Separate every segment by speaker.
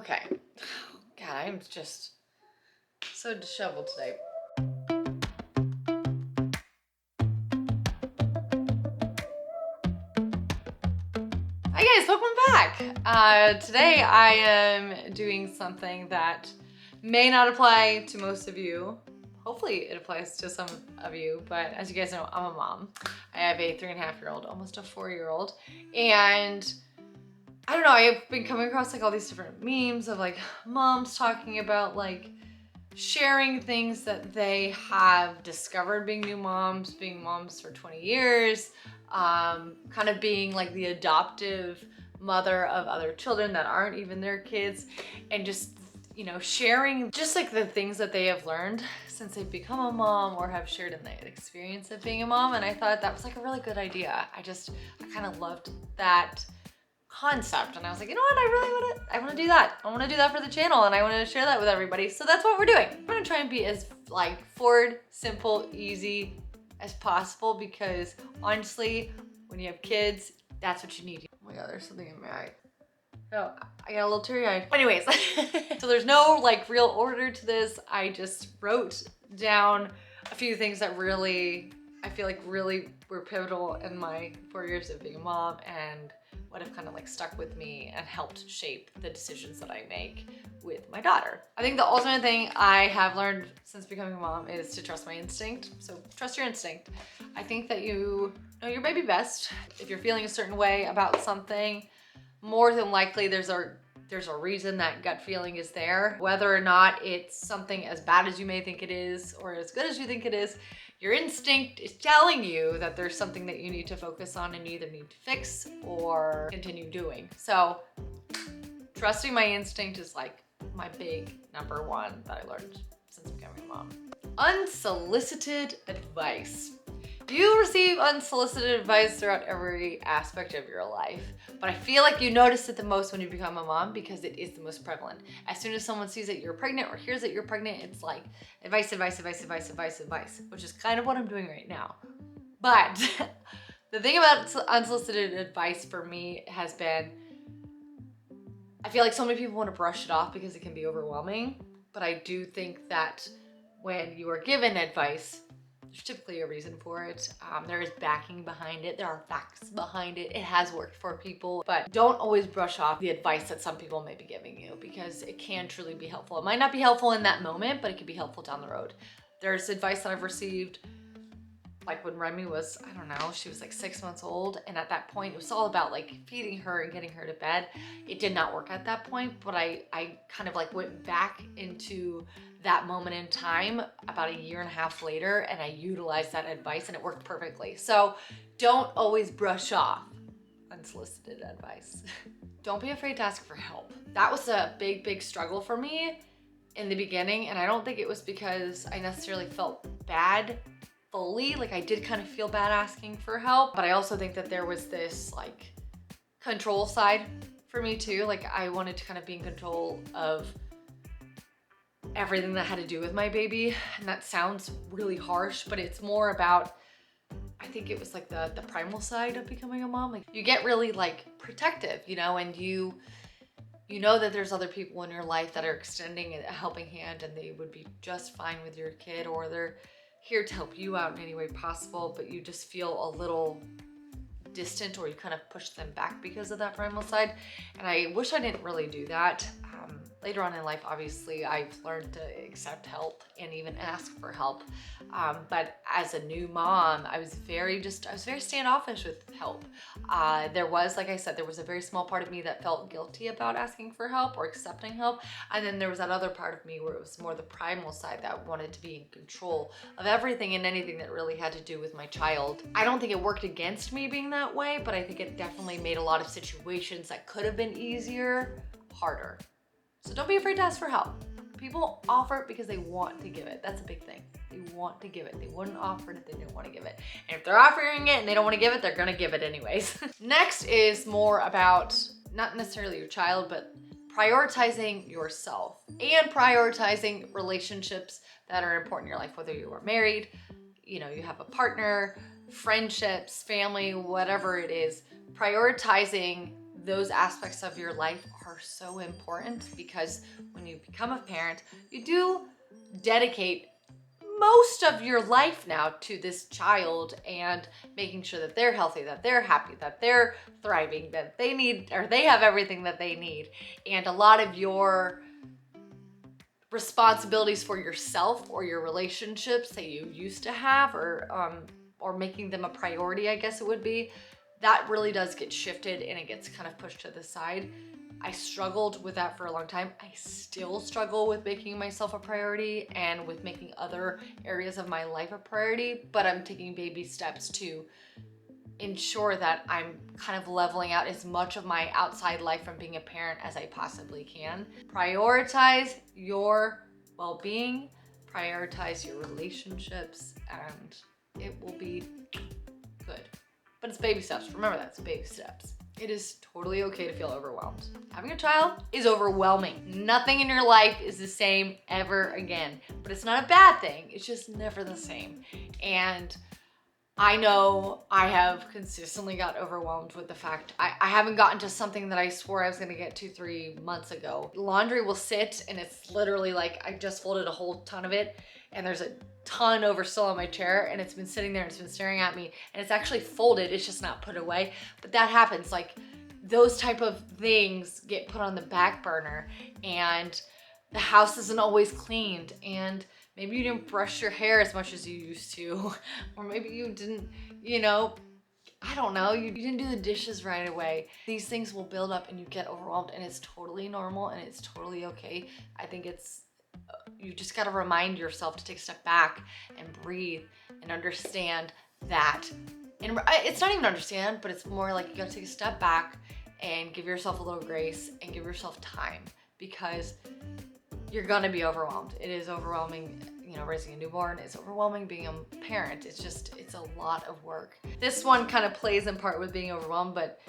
Speaker 1: Okay. God, I'm just so disheveled today. Hi guys, welcome back. Today I am doing something that may not apply to most of you. Hopefully it applies to some of you, but as you guys know, I'm a mom. I have a 3.5-year-old, almost a 4-year-old, and I don't know, I've been coming across like all these different memes of like moms talking about like sharing things that they have discovered being being moms for 20 years, kind of being like the adoptive mother of other children that aren't even their kids, and just, you know, sharing just like the things that they have learned since they've become a mom or have shared in the experience of being a mom. And I thought that was like a really good idea. I kind of loved that concept, and I was like, you know what, I want to do that. I want to do that for the channel, and I want to share that with everybody. So that's what we're doing. I'm gonna try and be as like forward, simple, easy as possible, because honestly, when you have kids, that's what you need. Oh my god, there's something in my eye. Oh, I got a little teary-eyed. Anyways, so there's no like real order to this. I just wrote down a few things that really, I feel like really were pivotal in my 4 years of being a mom, and what have kind of like stuck with me and helped shape the decisions that I make with my daughter. I think the ultimate thing I have learned since becoming a mom is to trust my instinct. So trust your instinct. I think that you know your baby best. If you're feeling a certain way about something, more than likely there's a reason that gut feeling is there. Whether or not it's something as bad as you may think it is or as good as you think it is, your instinct is telling you that there's something that you need to focus on and you either need to fix or continue doing. So trusting my instinct is like my big number one that I learned since becoming a mom. Unsolicited advice. You receive unsolicited advice throughout every aspect of your life, but I feel like you notice it the most when you become a mom because it is the most prevalent. As soon as someone sees that you're pregnant or hears that you're pregnant, it's like advice, advice, advice, advice, advice, advice, which is kind of what I'm doing right now. But the thing about unsolicited advice for me has been, I feel like so many people want to brush it off because it can be overwhelming, but I do think that when you are given advice, there's typically a reason for it. There is backing behind it. There are facts behind it. It has worked for people, but don't always brush off the advice that some people may be giving you because it can truly be helpful. It might not be helpful in that moment, but it can be helpful down the road. There's advice that I've received like when Remy was, I don't know, she was like 6 months old. And at that point, it was all about like feeding her and getting her to bed. It did not work at that point, but I kind of like went back into that moment in time about 1.5 years later, and I utilized that advice and it worked perfectly. So don't always brush off unsolicited advice. Don't be afraid to ask for help. That was a big, big struggle for me in the beginning. And I don't think it was because I necessarily felt bad fully. Like I did kind of feel bad asking for help, but I also think that there was this like control side for me too. Like I wanted to kind of be in control of everything that had to do with my baby. And that sounds really harsh, but it's more about, I think it was like the primal side of becoming a mom. Like you get really like protective, you know, and you know that there's other people in your life that are extending a helping hand and they would be just fine with your kid, or they're here to help you out in any way possible, but you just feel a little distant or you kind of push them back because of that primal side. And I wish I didn't really do that. Later on in life, obviously, I've learned to accept help and even ask for help. But as a new mom, I was very standoffish with help. There was, like I said, there was a very small part of me that felt guilty about asking for help or accepting help. And then there was that other part of me where it was more the primal side that wanted to be in control of everything and anything that really had to do with my child. I don't think it worked against me being that way, but I think it definitely made a lot of situations that could have been easier, harder. So don't be afraid to ask for help. People offer it because they want to give it. That's a big thing. They want to give it. They wouldn't offer it if they didn't want to give it. And if they're offering it and they don't want to give it, they're gonna give it anyways. Next is more about not necessarily your child, but prioritizing yourself and prioritizing relationships that are important in your life, whether you are married, you know, you have a partner, friendships, family, whatever it is, prioritizing those aspects of your life are so important, because when you become a parent, you do dedicate most of your life now to this child and making sure that they're healthy, that they're happy, that they're thriving, that they need, or they have everything that they need. And a lot of your responsibilities for yourself or your relationships that you used to have, or making them a priority, I guess it would be, that really does get shifted and it gets kind of pushed to the side. I struggled with that for a long time. I still struggle with making myself a priority and with making other areas of my life a priority, but I'm taking baby steps to ensure that I'm kind of leveling out as much of my outside life from being a parent as I possibly can. Prioritize your well-being, prioritize your relationships, and it will be good. But it's baby steps. Remember that, it's baby steps. It is totally okay to feel overwhelmed. Having a child is overwhelming. Nothing in your life is the same ever again, but it's not a bad thing. It's just never the same. And I know I have consistently got overwhelmed with the fact I haven't gotten to something that I swore I was gonna get to 3 months ago. Laundry will sit and it's literally like I just folded a whole ton of it and there's a ton over still on my chair and it's been sitting there and it's been staring at me and it's actually folded, it's just not put away. But that happens, like those type of things get put on the back burner and the house isn't always cleaned and maybe you didn't brush your hair as much as you used to, or maybe you didn't, I don't know, you didn't do the dishes right away. These things will build up and you get overwhelmed and it's totally normal and it's totally okay. I think you just gotta remind yourself to take a step back and breathe and understand that, and it's not even understand, but it's more like you gotta take a step back and give yourself a little grace and give yourself time, because you're gonna be overwhelmed. It is overwhelming, raising a newborn. It's overwhelming being a parent. It's a lot of work. This one kind of plays in part with being overwhelmed, but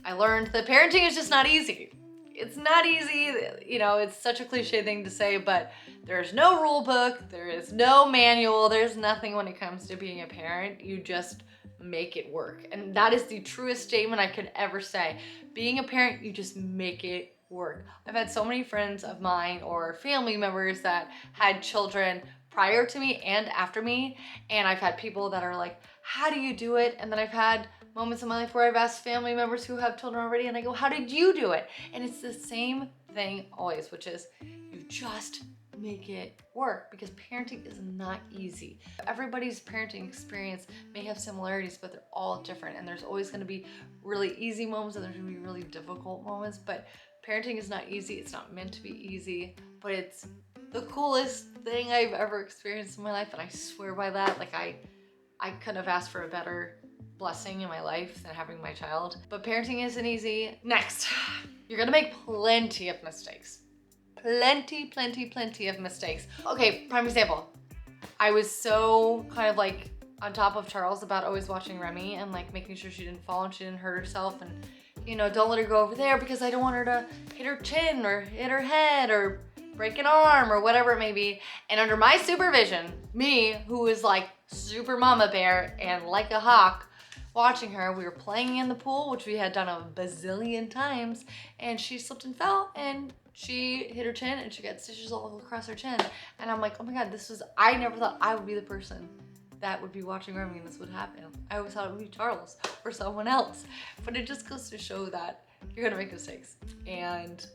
Speaker 1: I learned that parenting is just not easy. It's not easy, it's such a cliche thing to say, but there's no rule book, there is no manual, there's nothing when it comes to being a parent. You just make it work. And that is the truest statement I could ever say. Being a parent, you just make it work. I've had so many friends of mine or family members that had children prior to me and after me, and I've had people that are like, how do you do it? And then I've had moments in my life where I've asked family members who have children already and I go, how did you do it? And it's the same thing always, which is you just make it work, because parenting is not easy. Everybody's parenting experience may have similarities, but they're all different, and there's always going to be really easy moments and there's going to be really difficult moments. But parenting is not easy. It's not meant to be easy, but it's the coolest thing I've ever experienced in my life, and I swear by that. Like I couldn't have asked for a better blessing in my life than having my child. But parenting isn't easy. Next, you're gonna make plenty of mistakes. Plenty of mistakes. Okay, prime example. I was so kind of like on top of Charles about always watching Remy and like making sure she didn't fall and she didn't hurt herself, and don't let her go over there because I don't want her to hit her chin or hit her head or break an arm or whatever it may be. And under my supervision, me, who is like super mama bear and like a hawk, watching her, we were playing in the pool, which we had done a bazillion times, and she slipped and fell and she hit her chin and she got stitches all across her chin. And I'm like, oh my God, I never thought I would be the person that would be watching Remy and this would happen. I always thought it would be Charles or someone else. But it just goes to show that you're gonna make mistakes and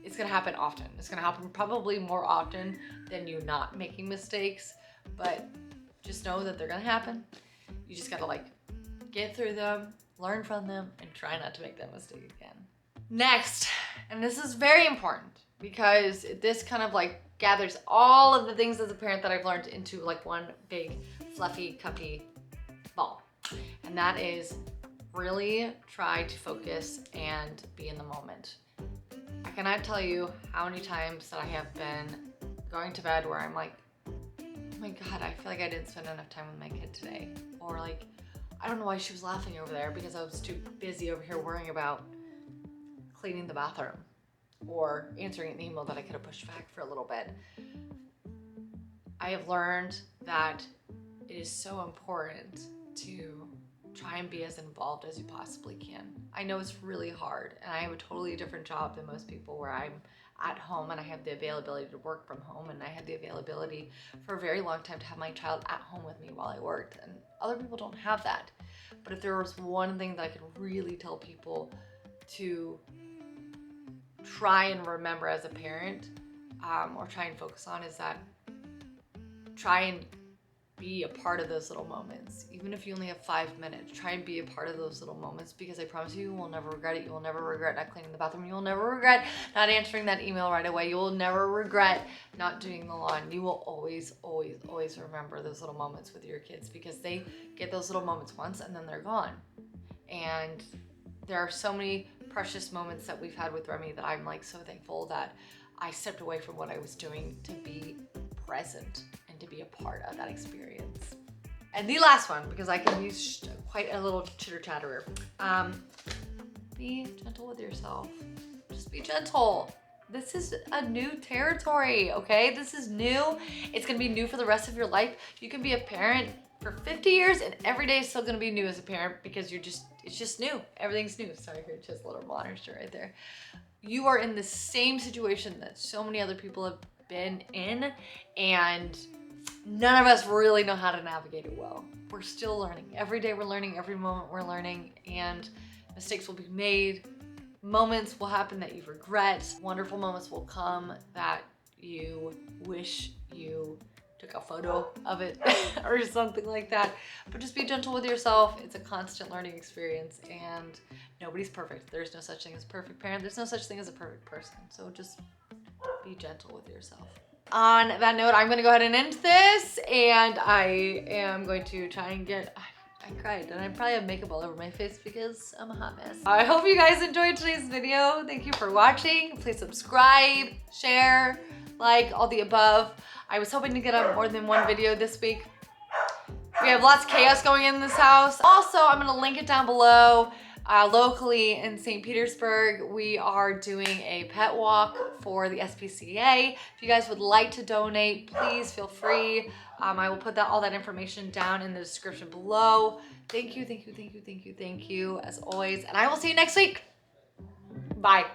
Speaker 1: it's gonna happen often. It's gonna happen probably more often than you not making mistakes, but just know that they're gonna happen. You just gotta like get through them, learn from them, and try not to make that mistake again. Next, and this is very important because this kind of like gathers all of the things as a parent that I've learned into like one big fluffy cuppy ball. And that is really try to focus and be in the moment. I cannot tell you how many times that I have been going to bed where I'm like, oh my God, I feel like I didn't spend enough time with my kid today. Or like, I don't know why she was laughing over there because I was too busy over here worrying about cleaning the bathroom or answering an email that I could have pushed back for a little bit. I have learned that it is so important to try and be as involved as you possibly can. I know it's really hard, and I have a totally different job than most people where I'm at home and I have the availability to work from home, and I had the availability for a very long time to have my child at home with me while I worked, and other people don't have that. But if there was one thing that I could really tell people to try and remember as a parent, or try and focus on, is that try and be a part of those little moments. Even if you only have 5 minutes, try and be a part of those little moments, because I promise you will never regret it. You will never regret not cleaning the bathroom. You will never regret not answering that email right away. You will never regret not doing the lawn. You will always, always, always remember those little moments with your kids, because they get those little moments once and then they're gone. And there are so many precious moments that we've had with Remy that I'm like so thankful that I stepped away from what I was doing to be present and to be a part of that experience. And the last one, because I can be quite a little chitter chatterer, be gentle with yourself. Just be gentle. This is a new territory, okay? This is new. It's gonna be new for the rest of your life. You can be a parent for 50 years and every day is still gonna be new as a parent, because it's just new. Everything's new. Sorry, here, just a little monster right there. You are in the same situation that so many other people have been in, and none of us really know how to navigate it well. We're still learning. Every day we're learning, every moment we're learning, and mistakes will be made. Moments will happen that you regret. Wonderful moments will come that you wish you took a photo of it or something like that. But just be gentle with yourself. It's a constant learning experience, and nobody's perfect. There's no such thing as a perfect parent. There's no such thing as a perfect person. So just be gentle with yourself. On that note, I'm gonna go ahead and end this, and I am going to try and I cried, and I probably have makeup all over my face because I'm a hot mess. I hope you guys enjoyed today's video. Thank you for watching. Please subscribe, share, like, all the above. I was hoping to get up more than one video this week. We have lots of chaos going in this house. Also, I'm gonna link it down below. Locally in St. Petersburg, we are doing a pet walk for the SPCA. If you guys would like to donate, please feel free. I will put all that information down in the description below. Thank you, thank you, thank you, thank you, thank you, as always. And I will see you next week. Bye.